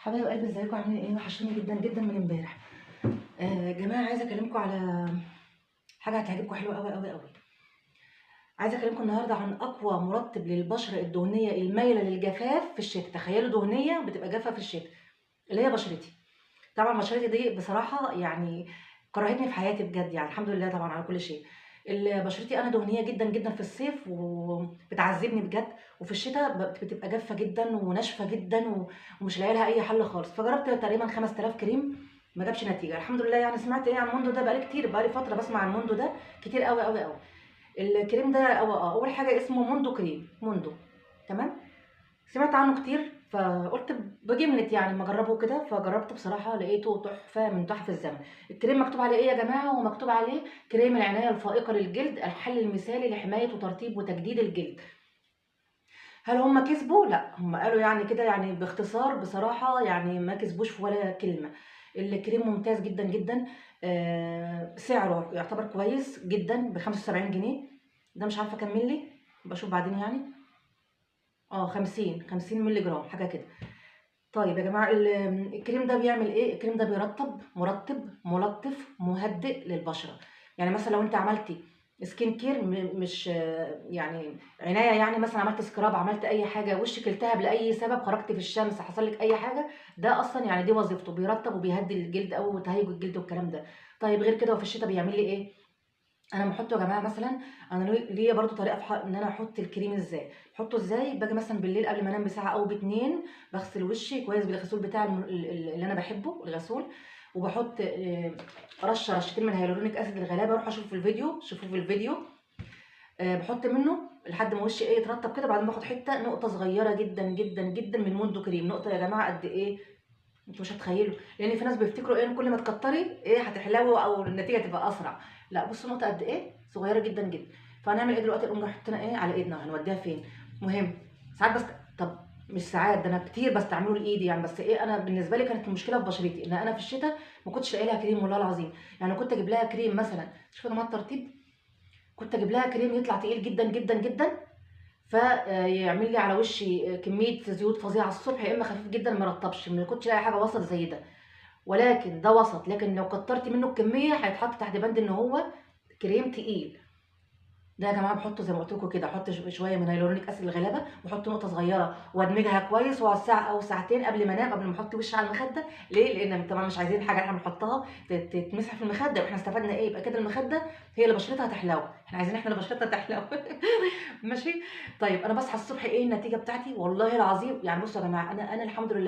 حبايب قلبي، ازيكم؟ عاملين ايه؟ وحشوني جدا جدا من امبارح. يا جماعه، عايزه اكلمكم على حاجه هتعجبكم حلوه قوي قوي قوي. عايزه اكلمكم النهارده عن اقوى مرطب للبشره الدهنيه المايله للجفاف في الشتاء. تخيلوا دهنيه بتبقى جافه في الشتاء، اللي هي بشرتي. طبعا بشرتي دي بصراحه يعني كرهتني في حياتي بجد، يعني الحمد لله طبعا على كل شيء. بشرتي انا دهنيه جدا جدا في الصيف وبتعذبني بجد، وفي الشتاء بتبقى جافه جدا وناشفه جدا ومش لاقيه لها اي حل خالص. فجربت تقريبا 5000 كريم، ما جابش نتيجه الحمد لله. يعني سمعت ايه عن موندو ده؟ بقالي كتير، بقالي فتره بسمع عن موندو ده كتير قوي قوي قوي. الكريم ده اول حاجه اسمه موندو كريم، موندو. تمام. سمعت عنه كتير فقلت بجملة يعني ما اجربه كده، فجربته بصراحة لقيته تحفة من تحف الزمن. الكريم مكتوب عليه ايه يا جماعة؟ هو مكتوب عليه كريم العناية الفائقة للجلد، الحل المثالي لحماية وترطيب وتجديد الجلد. هل هم كسبوا؟ لا، هم قالوا يعني كده، يعني باختصار بصراحة يعني ما كسبوش في ولا كلمة. الكريم ممتاز جدا جدا. سعره يعتبر كويس جدا ب 75 جنيه. ده مش عارفة كام ملي، بشوف بعدين يعني. 50 مللي جرام حاجة كده. طيب يا جماعة، الكريم ده بيعمل ايه؟ الكريم ده مرطب ملطف مهدئ للبشرة. يعني مثلا لو انت عملتي سكين كير، مش يعني عناية، يعني مثلا عملت سكراب، عملت اي حاجة، وشك التهب لأي سبب، خرجت في الشمس، حصل لك اي حاجة، ده اصلا يعني دي وظيفته، بيرطب وبيهدي الجلد او تهيج الجلد والكلام ده. طيب غير كده، وفي الشتاء بيعمل لي ايه؟ انا بحطه يا جماعه. مثلا انا ليا برضو طريقه في ان انا احط الكريم ازاي. احطه ازاي؟ باجي مثلا بالليل قبل ما انام بساعه او باتنين، بغسل وشي كويس بالغسول بتاع اللي انا بحبه، الغسول. وبحط رشتين من هيالورونيك اسيد الغلابه. اروح اشوف في الفيديو، شوفوا في الفيديو. بحط منه لحد ما وشي ايه يترطب كده. بعدين باخد حته نقطه صغيره جدا جدا جدا من موندو كريم. نقطه يا جماعه قد ايه؟ انتوا مش هتخيلوا، لان في ناس بيفتكروا ايه، كل ما تكتري ايه هتحلو او النتيجه تبقى اسرع. لا، بصوا نقطه قد ايه، صغيره جدا جدا. فهنعمل ايه دلوقتي؟ نقوم حاطينها ايه على ايدنا، هنوديها فين؟ مهم. ساعات طب مش ساعات، ده انا كتير بستعمله لايدي يعني. بس ايه، انا بالنسبه لي كانت المشكله في بشرتي ان انا في الشتاء ما كنتش لاقي لها كريم، والله العظيم. يعني كنت اجيب لها كريم مثلا، شوفوا يا جماعه الترطيب، كنت اجيب لها كريم يطلع تقيل جدا جدا جدا، فيعمل لي على وشي كميه زيوت فظيعه الصبح، يا اما خفيف جدا ما رطبش، ما كنتش لاقي حاجه وسط زي ده. ولكن ده وسط، لكن لو كترتي منه الكميه هيتحط تحت بند ان هو كريم تقيل. ده يا جماعه بحطه زي ما قلت لكم كده، احط شويه من هيلورونيك اسيد الغلابه، واحط نقطه صغيره وادمجها كويس، واقعد ساعه او ساعتين قبل ما انام، قبل ما احط وشي على المخده. ليه؟ لان طبعا مش عايزين حاجه احنا بنحطها تتمسح في المخده، واحنا استفدنا ايه؟ يبقى كده المخده هي اللي بشرتها تحلو، احنا عايزين احنا اللي بشرتها تحلو. ماشي. طيب انا بصحى الصبح، ايه النتيجه بتاعتي؟ والله العظيم يعني بصوا يا جماعه، انا الحمد لله